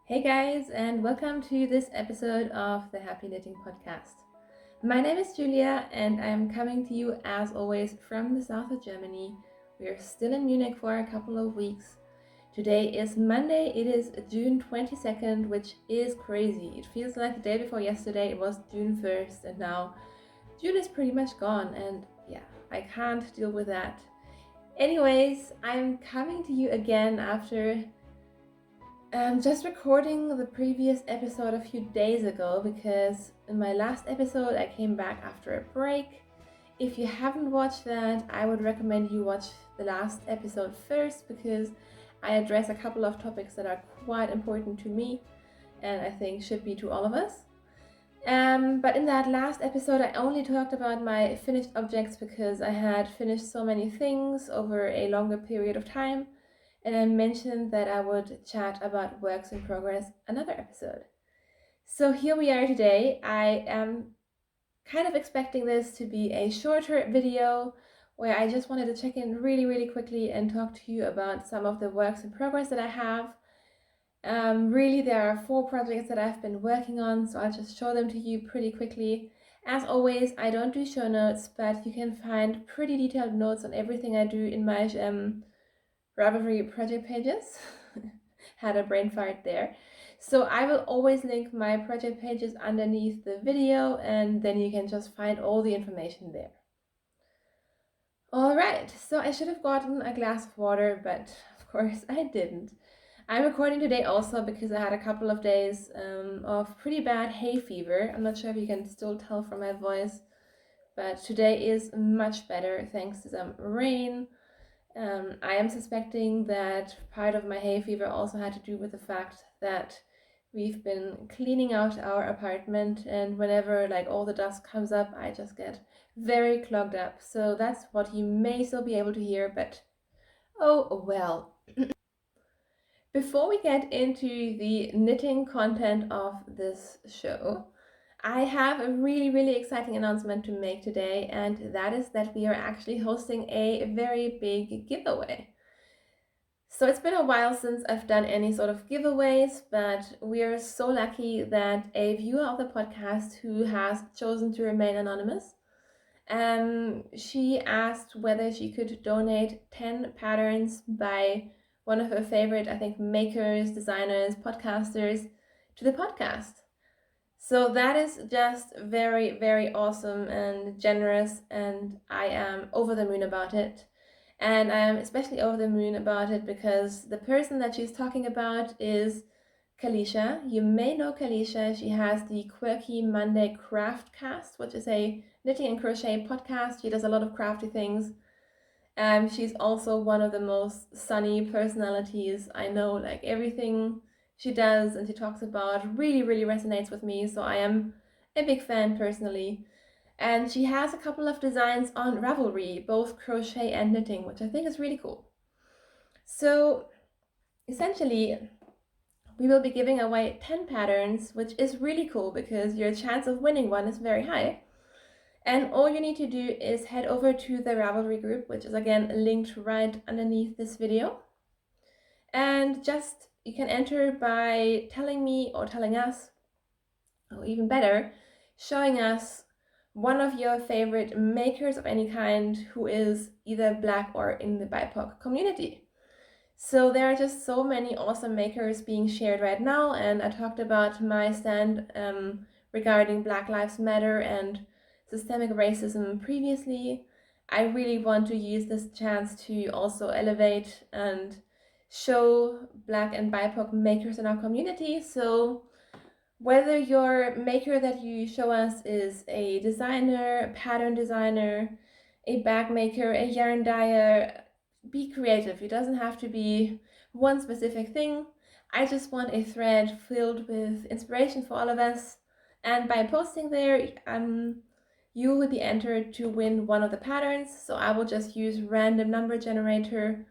Hey guys, and welcome to this episode of the Happy Knitting Podcast. My name is Julia, and I'm coming to you as always from the south of Germany. We are still in Munich for a couple of weeks. Today is Monday, it is June 22nd, which is crazy. It feels like the day before yesterday it was June 1st, and now June is pretty much gone, and yeah, I can't deal with that. Anyways, I'm coming to you again after just recording the previous episode a few days ago because in my last episode I came back after a break. If you haven't watched that, I would recommend you watch the last episode first because I address a couple of topics that are quite important to me and I think should be to all of us. But in that last episode I only talked about my finished objects because I had finished so many things over a longer period of time. And I mentioned that I would chat about works in progress another episode. So here we are today. I am kind of expecting this to be a shorter video where I just wanted to check in really quickly and talk to you about some of the works in progress that I have. Really, there are 4 projects that I've been working on, so I'll just show them to you pretty quickly. As always, I don't do show notes, but you can find pretty detailed notes on everything I do in my Ravelry project pages. Had a brain fart there. So I will always link my project pages underneath the video and then you can just find all the information there. Alright, so I should have gotten a glass of water, but of course I didn't. I'm recording today also because I had a couple of days of pretty bad hay fever. I'm not sure if you can still tell from my voice, but today is much better thanks to some rain. I am suspecting that part of my hay fever also had to do with the fact that we've been cleaning out our apartment, and whenever all the dust comes up, I just get very clogged up. So that's what you may still be able to hear, but oh well. Before we get into the knitting content of this show, I have a really exciting announcement to make today, and that is that we are actually hosting a very big giveaway. So it's been a while since I've done any sort of giveaways, but we are so lucky that a viewer of the podcast who has chosen to remain anonymous, she asked whether she could donate 10 patterns by one of her favorite, I think, makers, designers, podcasters to the podcast. So that is just very awesome and generous, and I am over the moon about it. And I am especially over the moon about it because the person that she's talking about is Kalisha. You may know Kalisha. She has the Quirky Monday Craft Cast, which is a knitting and crochet podcast. She does a lot of crafty things. She's also one of the most sunny personalities I know. Like everything she does and she talks about really resonates with me. So I am a big fan personally. And she has a couple of designs on Ravelry, both crochet and knitting, which I think is really cool. So essentially, we will be giving away 10 patterns, which is really cool because your chance of winning one is very high. And all you need to do is head over to the Ravelry group, which is again linked right underneath this video. And just you can enter by telling me or telling us, or even better, showing us one of your favorite makers of any kind who is either Black or in the BIPOC community. So there are just so many awesome makers being shared right now, and I talked about my stand regarding Black Lives Matter and systemic racism previously. I really want to use this chance to also elevate and show Black and BIPOC makers in our community. So whether your maker that you show us is a designer, a pattern designer, a bag maker, a yarn dyer, be creative. It doesn't have to be one specific thing. I just want a thread filled with inspiration for all of us. And by posting there, you will be entered to win one of the patterns. So I will just use random number generator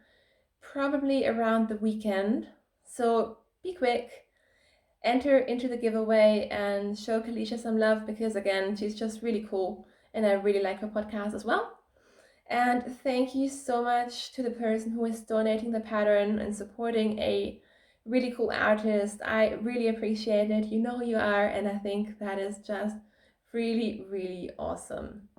probably around the weekend. So be quick. Enter into the giveaway and show Kalisha some love because again, she's just really cool and I really like her podcast as well. And thank you so much to the person who is donating the pattern and supporting a really cool artist. I really appreciate it. You know who you are, and I think that is just really, really awesome.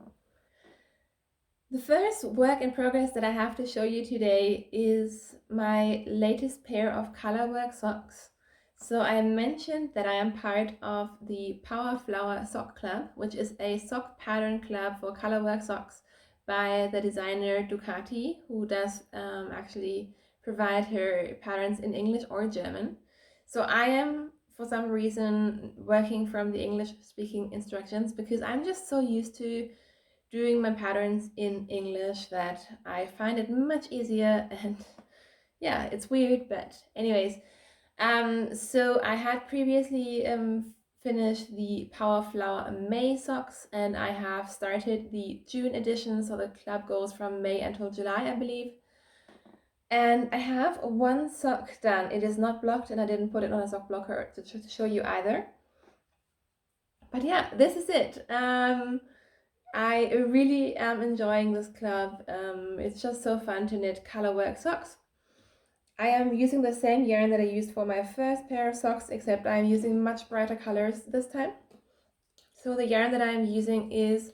The first work in progress that I have to show you today is my latest pair of colorwork socks. So I mentioned that I am part of the Power Flower Sock Club, which is a sock pattern club for colorwork socks by the designer Ducati, who does actually provide her patterns in English or German. So I am, for some reason, working from the English speaking instructions because I'm just so used to doing my patterns in English that I find it much easier. And yeah, it's weird, but anyways, so I had previously finished the Power Flower May socks, and I have started the June edition, so the club goes from May until July, I believe. And I have one sock done. It is not blocked, and I didn't put it on a sock blocker to show you either. But yeah, this is it. I really am enjoying this club. It's just so fun to knit colorwork socks. I am using the same yarn that I used for my first pair of socks, except I'm using much brighter colors this time. So the yarn that I'm using is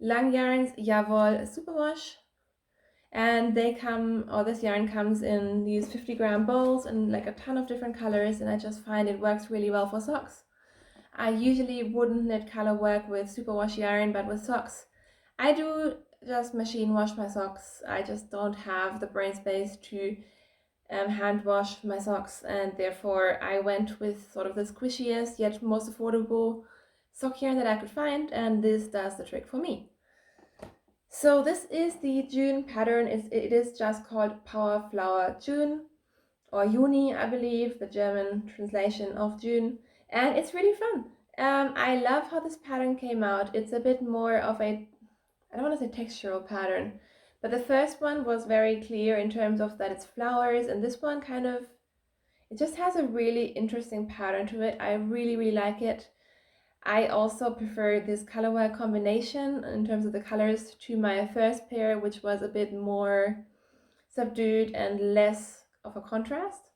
Lang Yarn's Jawohl Superwash, and this yarn comes in these 50-gram bowls and like a ton of different colors, and I just find it works really well for socks. I usually wouldn't knit color work with superwash yarn, but with socks, I do just machine wash my socks. I just don't have the brain space to hand wash my socks, and therefore I went with sort of the squishiest yet most affordable sock yarn that I could find, and this does the trick for me. So this is the June pattern. It is just called Power Flower June, or Uni, I believe, the German translation of June, and it's really fun. I love how this pattern came out. It's a bit more of a, I don't want to say textural pattern, but the first one was very clear in terms of that it's flowers, and this one kind of, it just has a really interesting pattern to it. I really, really like it. I also prefer this colorwork combination in terms of the colors to my first pair, which was a bit more subdued and less of a contrast.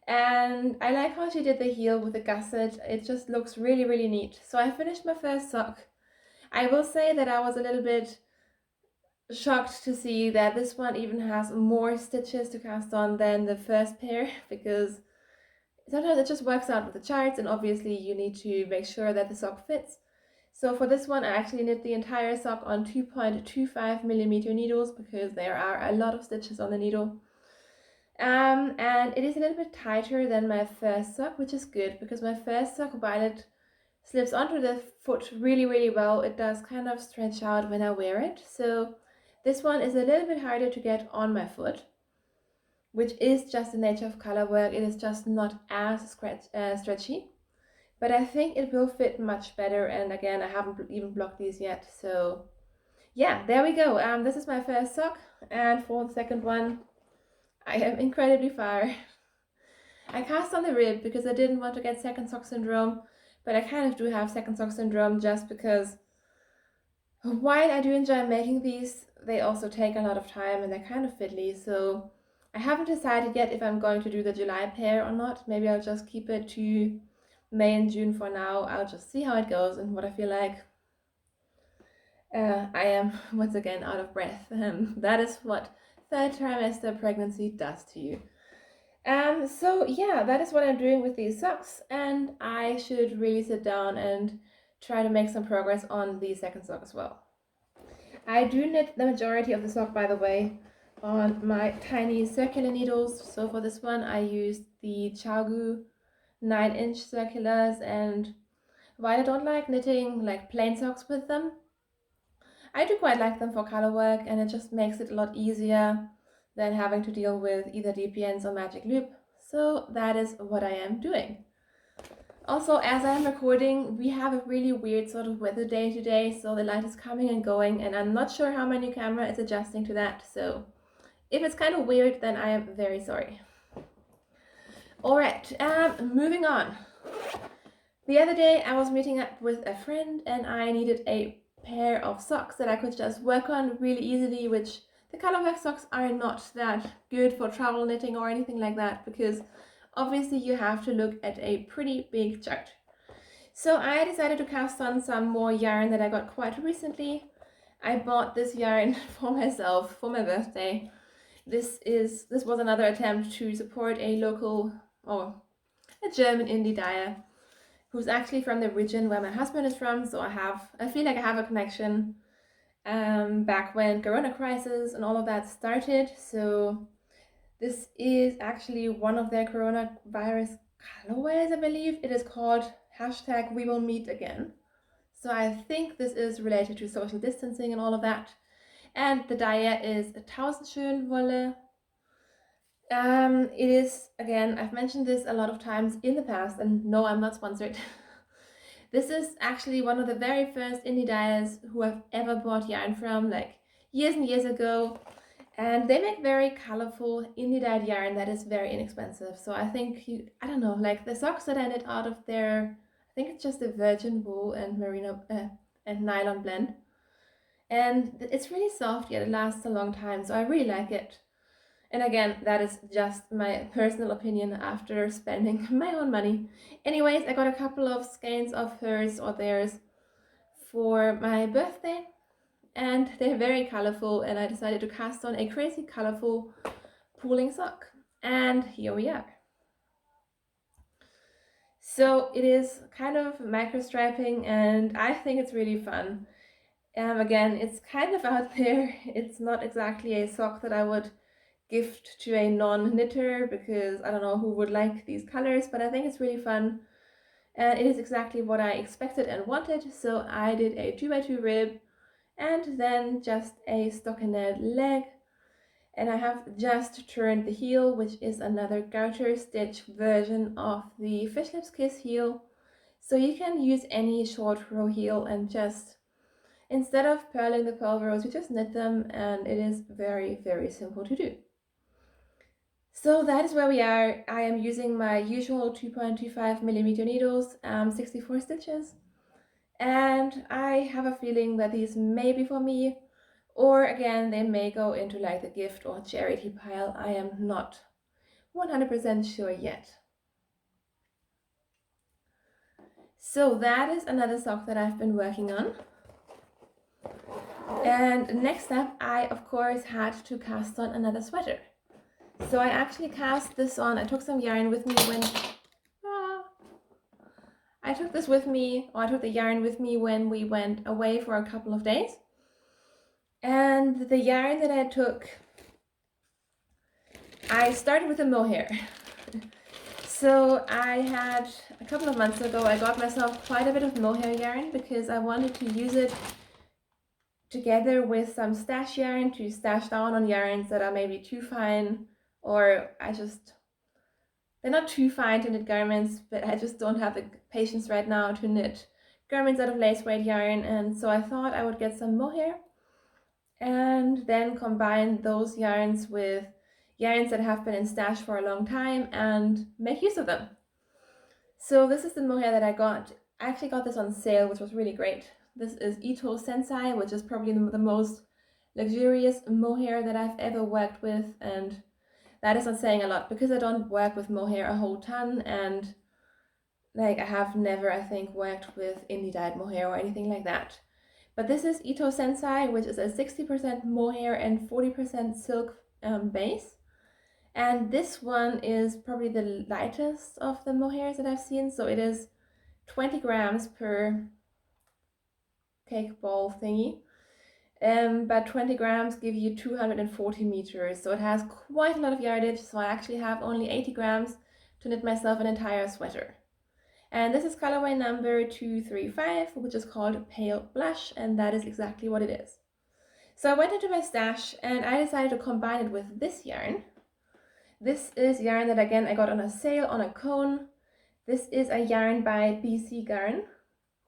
And I like how she did the heel with the gusset. It just looks really, really neat. So I finished my first sock. I will say that I was a little bit shocked to see that this one even has more stitches to cast on than the first pair, because sometimes it just works out with the charts, and obviously you need to make sure that the sock fits. So for this one, I actually knit the entire sock on 2.25 millimeter needles because there are a lot of stitches on the needle. And it is a little bit tighter than my first sock, which is good because my first sock, while it slips onto the foot really, really well, it does kind of stretch out when I wear it. So this one is a little bit harder to get on my foot, which is just the nature of color work. It is just not as stretchy, but I think it will fit much better. And again, I haven't even blocked these yet. So yeah, there we go. This is my first sock, and for the second one, I am incredibly far. I cast on the rib because I didn't want to get second sock syndrome, but I kind of do have second sock syndrome just because while I do enjoy making these, they also take a lot of time and they're kind of fiddly. So I haven't decided yet if I'm going to do the July pair or not. Maybe I'll just keep it to May and June for now. I'll just see how it goes and what I feel like. I am once again out of breath. That is what third trimester pregnancy does to you. So yeah, that is what I'm doing with these socks, and I should really sit down and try to make some progress on the second sock as well. I do knit the majority of the sock, by the way, on my tiny circular needles. So for this one, I used the Chaogu 9-inch circulars, and while I don't like knitting like plain socks with them, I do quite like them for color work, and it just makes it a lot easier than having to deal with either DPNs or magic loop. So that is what I am doing. Also, as I'm recording, we have a really weird sort of weather day today, so the light is coming and going, and I'm not sure how my new camera is adjusting to that, so if it's kind of weird, then I am very sorry. Alright, moving on. The other day I was meeting up with a friend and I needed a pair of socks that I could just work on really easily, which the colorwork socks are not that good for travel knitting or anything like that, because obviously you have to look at a pretty big chart. So I decided to cast on some more yarn that I got quite recently. I bought this yarn for myself for my birthday. This was another attempt to support a local, or a German indie dyer who's actually from the region where my husband is from. So I feel like I have a connection back when Corona crisis and all of that started. So this is actually one of their coronavirus colorways, I believe. It is called #WeWillMeetAgain. So I think this is related to social distancing and all of that. And the dye is a Tausendschön Wolle. It is, again, I've mentioned this a lot of times in the past, and no, I'm not sponsored. This is actually one of the very first indie dyers who I've ever bought yarn from, like years and years ago. And they make very colorful indie dyed yarn that is very inexpensive. So I think, I don't know, like the socks that I knit out of their, I think it's just a virgin wool and merino and nylon blend. And it's really soft, yet it lasts a long time. So I really like it. And again, that is just my personal opinion after spending my own money. Anyways, I got a couple of skeins of hers or theirs for my birthday, and they're very colorful, and I decided to cast on a crazy colorful pooling sock. And here we are. So it is kind of micro striping, and I think it's really fun. Again, it's kind of out there. It's not exactly a sock that I would gift to a non-knitter, because I don't know who would like these colors, but I think it's really fun. And it is exactly what I expected and wanted. So I did a 2x2 rib and then just a stockinette leg. And I have just turned the heel, which is another garter stitch version of the Fish Lips Kiss heel. So you can use any short row heel and just, instead of purling the purl rows, you just knit them, and it is very, very simple to do. So that is where we are. I am using my usual 2.25 millimeter needles, 64 stitches. And I have a feeling that these may be for me, or again, they may go into like the gift or charity pile. I am not 100% sure yet. So that is another sock that I've been working on. And next up, I of course had to cast on another sweater. So I actually cast this on. I took some yarn with me when I took the yarn with me when we went away for a couple of days. And the yarn that I took, I started with a mohair. So I had, a couple of months ago, I got myself quite a bit of mohair yarn because I wanted to use it together with some stash yarn to stash down on yarns that are maybe too fine, or they're not too fine to knit garments, but I just don't have the patience right now to knit garments out of lace weight yarn. And so I thought I would get some mohair and then combine those yarns with yarns that have been in stash for a long time and make use of them. So this is the mohair that I got. I actually got this on sale, which was really great. This is Ito Sensai, which is probably the most luxurious mohair that I've ever worked with, and that is not saying a lot because I don't work with mohair a whole ton, and like I have never, I think, worked with indie dyed mohair or anything like that. But this is Ito Sensai, which is a 60% mohair and 40% silk base. And this one is probably the lightest of the mohairs that I've seen. So it is 20 grams per cake ball thingy. But 20 grams give you 240 meters. So it has quite a lot of yardage. So I actually have only 80 grams to knit myself an entire sweater. And this is colorway number 235, which is called Pale Blush, and that is exactly what it is. So I went into my stash and I decided to combine it with this yarn. This is yarn that again I got on a sale on a cone. This is a yarn by BC Garn,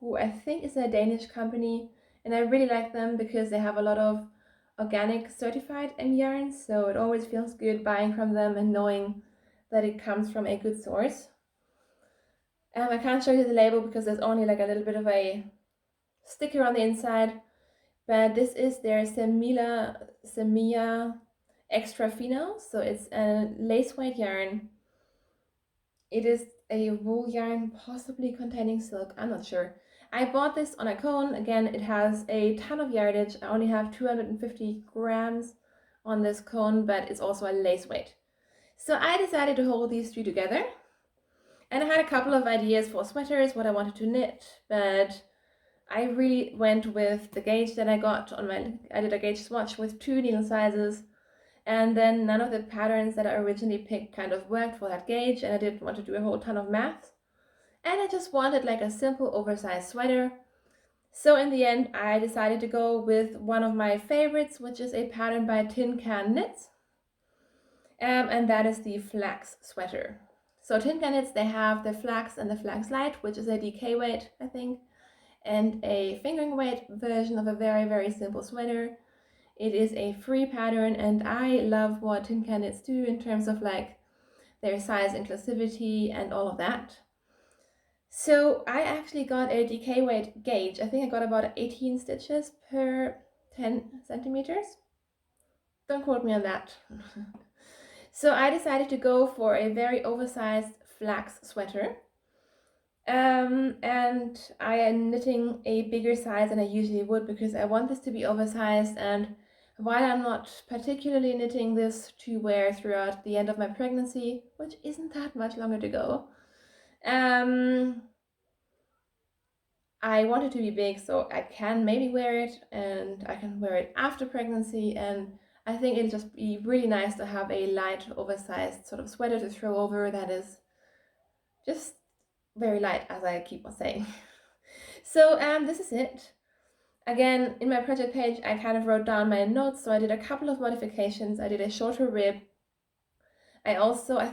who I think is a Danish company, and I really like them because they have a lot of organic certified yarns, so it always feels good buying from them and knowing that it comes from a good source. I can't show you the label because there's only like a little bit of a sticker on the inside, but this is their Semilla Extra Fino, so it's a lace weight yarn, It is a wool yarn, possibly containing silk, I'm not sure. I bought this on a cone. Again, it has a ton of yardage. I only have 250 grams on this cone, but it's also a lace weight. So I decided to hold these two together. And I had a couple of ideas for sweaters, what I wanted to knit, but I really went with the gauge that I got on I did a gauge swatch with 2 needle sizes, and then none of the patterns that I originally picked kind of worked for that gauge, and I didn't want to do a whole ton of math. And I just wanted like a simple oversized sweater. So in the end, I decided to go with one of my favorites, which is a pattern by Tin Can Knits, and that is the flax sweater. So Tin Can Knits, they have the flax and the flax light, which is a DK weight, I think, and a fingering weight version of a very, very simple sweater. It is a free pattern, and I love what Tin Can Knits do in terms of like their size inclusivity and all of that. So I actually got a DK weight gauge. I think I got about 18 stitches per 10 centimeters. Don't quote me on that. So I decided to go for a very oversized flax sweater. And I am knitting a bigger size than I usually would because I want this to be oversized, and while I'm not particularly knitting this to wear throughout the end of my pregnancy, which isn't that much longer to go, I want it to be big so I can maybe wear it, and I can wear it after pregnancy, and I think it'll just be really nice to have a light oversized sort of sweater to throw over that is just very light, as I keep on saying. So this is it. Again, in my project page, I kind of wrote down my notes, so I did a couple of modifications. I did a shorter rib. I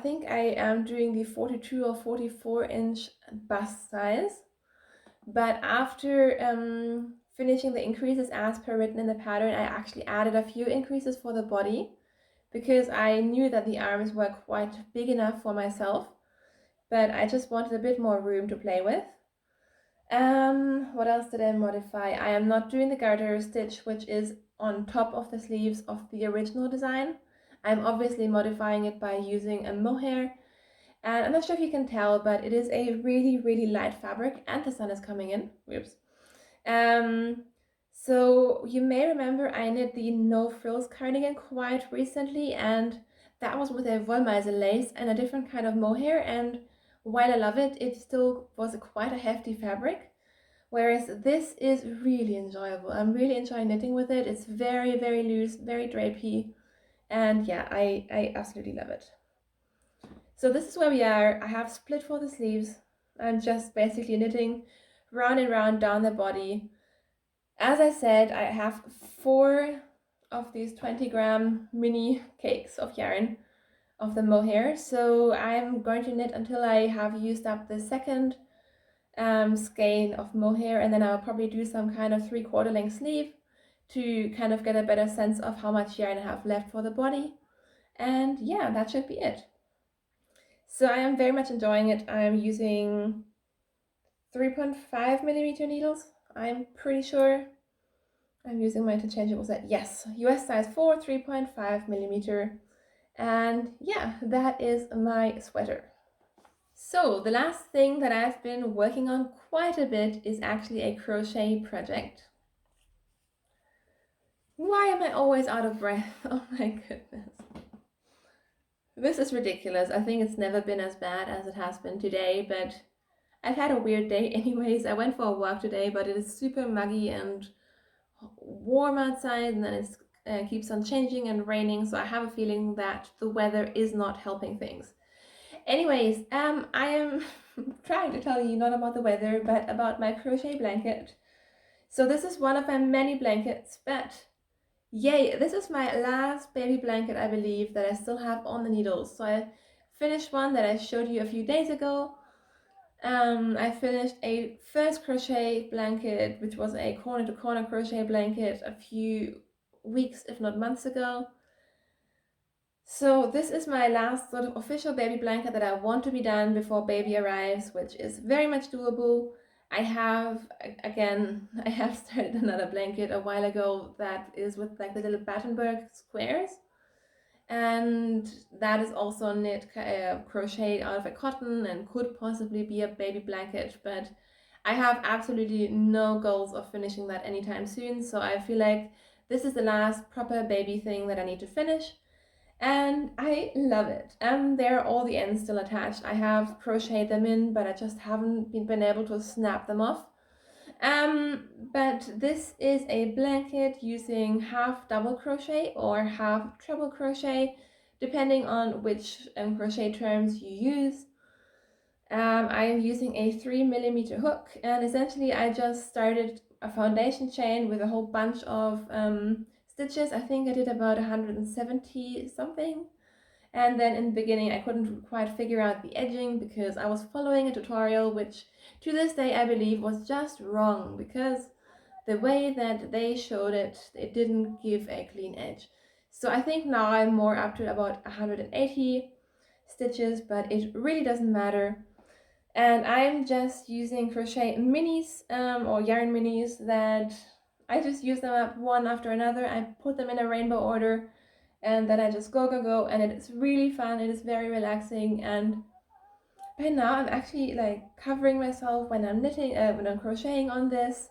think I am doing the 42 or 44 inch bust size. But after finishing the increases as per written in the pattern, I actually added a few increases for the body because I knew that the arms were quite big enough for myself, but I just wanted a bit more room to play with. What else did I modify? I am not doing the garter stitch, which is on top of the sleeves of the original design. I'm obviously modifying it by using a mohair, and I'm not sure if you can tell, but it is a really, really light fabric, and the sun is coming in. Whoops. So you may remember I knit the no frills cardigan quite recently, and that was with a Wollmeise lace and a different kind of mohair, and while I love it, it still was quite a hefty fabric, whereas this is really enjoyable. I'm really enjoying knitting with it. It's very, very loose, very drapey, and yeah, I absolutely love it. So this is where we are. I have split for the sleeves. I'm just basically knitting round and round down the body. As I said, I have 4 of these 20-gram mini cakes of yarn of the mohair, so I'm going to knit until I have used up the second skein of mohair, and then I'll probably do some kind of 3/4 length sleeve to kind of get a better sense of how much yarn I have left for the body. And yeah, that should be it. So I am very much enjoying it. I'm using 3.5 millimeter needles, I'm pretty sure. I'm using my interchangeable set. Yes, US size 4, 3.5 millimeter. And yeah, that is my sweater. So the last thing that I've been working on quite a bit is actually a crochet project. Why am I always out of breath? Oh my goodness. This is ridiculous. I think it's never been as bad as it has been today, but I've had a weird day anyways. I went for a walk today, but it is super muggy and warm outside, and then it keeps on changing and raining, so I have a feeling that the weather is not helping things. Anyways, I am trying to tell you not about the weather, but about my crochet blanket. So this is one of my many blankets, but yay, this is my last baby blanket, I believe, that I still have on the needles. So I finished one that I showed you a few days ago. I finished a first crochet blanket, which was a corner to corner crochet blanket a few weeks, if not months ago. So this is my last sort of official baby blanket that I want to be done before baby arrives, which is very much doable. I have started another blanket a while ago that is with like the little Battenberg squares. and that is also knit crocheted out of a cotton and could possibly be a baby blanket, but I have absolutely no goals of finishing that anytime soon, so I feel like this is the last proper baby thing that I need to finish, and I love it. There are all the ends still attached. I have crocheted them in, but I just haven't been able to snap them off. But this is a blanket using half double crochet or half treble crochet, depending on which crochet terms you use. I am using a 3mm hook, and essentially I just started a foundation chain with a whole bunch of stitches. I think I did about 170 something. And then in the beginning I couldn't quite figure out the edging because I was following a tutorial which to this day I believe was just wrong, because the way that they showed it, it didn't give a clean edge. So I think now I'm more up to about 180 stitches, but it really doesn't matter. And I'm just using crochet minis or yarn minis that I just use them up one after another. I put them in a rainbow order, and then I just go, and it is really fun. It is very relaxing, and by now I'm actually like covering myself when I'm knitting, when I'm crocheting on this,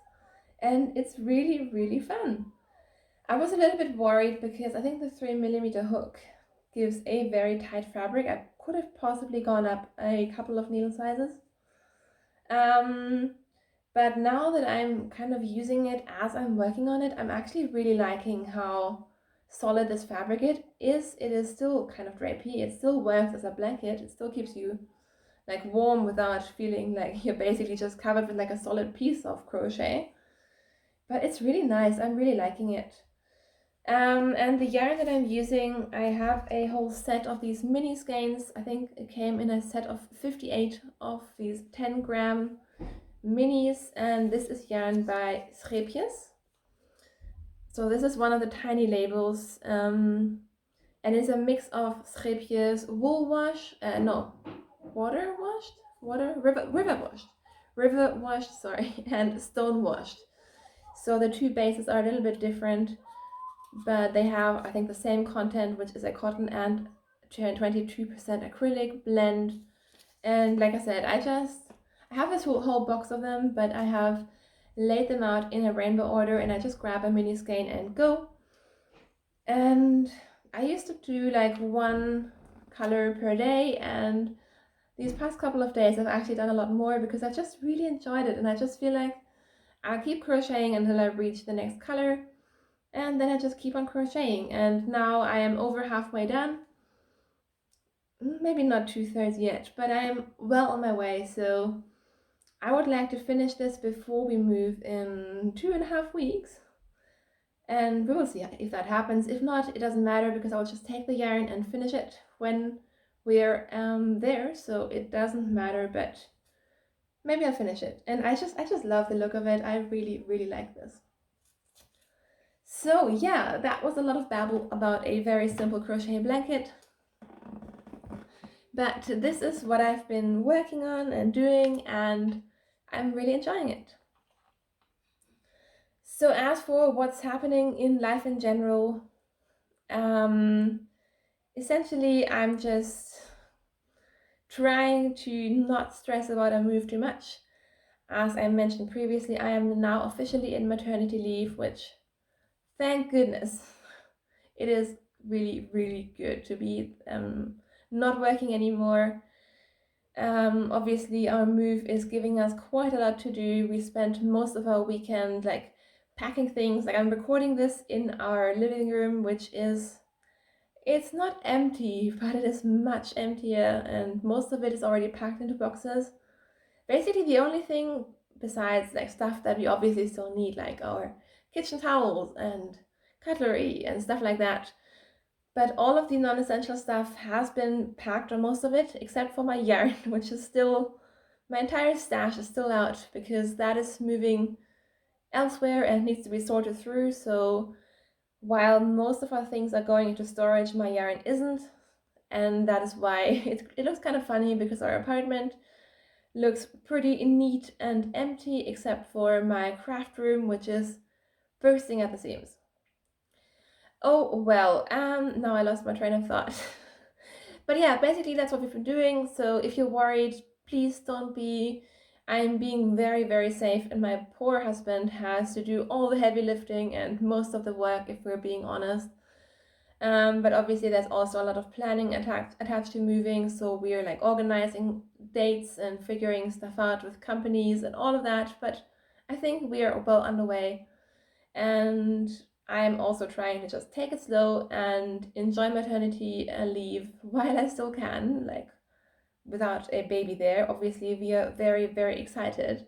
and it's really fun. I was a little bit worried because I think the 3mm hook gives a very tight fabric. I could have possibly gone up a couple of needle sizes. But now that I'm kind of using it as I'm working on it, I'm actually really liking how solid this fabric it is. It is still kind of drapey. It still works as a blanket. It still keeps you like warm without feeling like you're basically just covered with like a solid piece of crochet. But it's really nice. I'm really liking it. And the yarn that I'm using, I have a whole set of these mini skeins. I think it came in a set of 58 of these 10-gram minis, and this is yarn by Schreepjes. So this is one of the tiny labels, and it's a mix of Schreepjes wool wash, river washed, sorry, and stone washed. So the two bases are a little bit different, but they have, I think, the same content, which is a cotton and 22% acrylic blend. And like I said, I have this whole box of them, but I have laid them out in a rainbow order, and I just grab a mini skein and go. And I used to do like one color per day, and these past couple of days I've actually done a lot more because I just really enjoyed it, and I just feel like I'll keep crocheting until I reach the next color, and then I just keep on crocheting. And now I am over halfway done. Maybe not 2/3 yet, but I am well on my way, so I would like to finish this before we move in 2.5 weeks, and we will see if that happens. If not, it doesn't matter because I'll just take the yarn and finish it when we're there, so it doesn't matter, but maybe I'll finish it. And I just love the look of it. I really like this. So yeah, that was a lot of babble about a very simple crochet blanket. But this is what I've been working on and doing, and I'm really enjoying it. So as for what's happening in life in general, essentially I'm just trying to not stress about a move too much. As I mentioned previously, I am now officially in maternity leave, which, thank goodness, it is really good to be not working anymore. Obviously our move is giving us quite a lot to do. We spent most of our weekend like packing things. Like I'm recording this in our living room, which is, it's not empty, but it is much emptier, and most of it is already packed into boxes. Basically the only thing besides like stuff that we obviously still need, like our kitchen towels and cutlery and stuff like that. But all of the non-essential stuff has been packed, or most of it, except for my yarn, which is still, my entire stash is still out because that is moving elsewhere and needs to be sorted through. So while most of our things are going into storage, my yarn isn't. And that is why it looks kind of funny, because our apartment looks pretty neat and empty, except for my craft room, which is bursting at the seams. Oh, well, now I lost my train of thought. But yeah, basically that's what we've been doing. So if you're worried, please don't be. I'm being very, very safe, and my poor husband has to do all the heavy lifting and most of the work, if we're being honest. But obviously there's also a lot of planning attached to moving, so we're like organizing dates and figuring stuff out with companies and all of that. But I think we are well underway, and I'm also trying to just take it slow and enjoy maternity leave while I still can, like without a baby there. Obviously, we are very, very excited,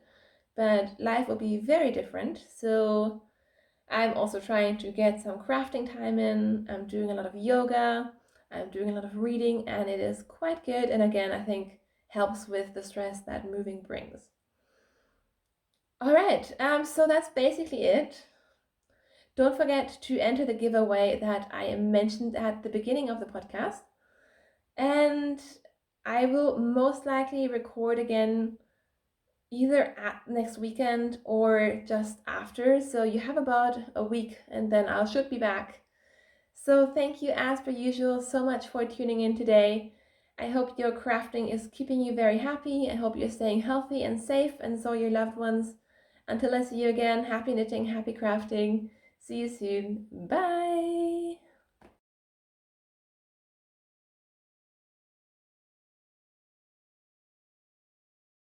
but life will be very different. So I'm also trying to get some crafting time in. I'm doing a lot of yoga, I'm doing a lot of reading, and it is quite good. And again, I think helps with the stress that moving brings. All right, so that's basically it. Don't forget to enter the giveaway that I mentioned at the beginning of the podcast. And I will most likely record again either at next weekend or just after. So you have about a week and then I should be back. So thank you as per usual so much for tuning in today. I hope your crafting is keeping you very happy. I hope you're staying healthy and safe, and so your loved ones. Until I see you again, happy knitting, happy crafting. See you soon. Bye.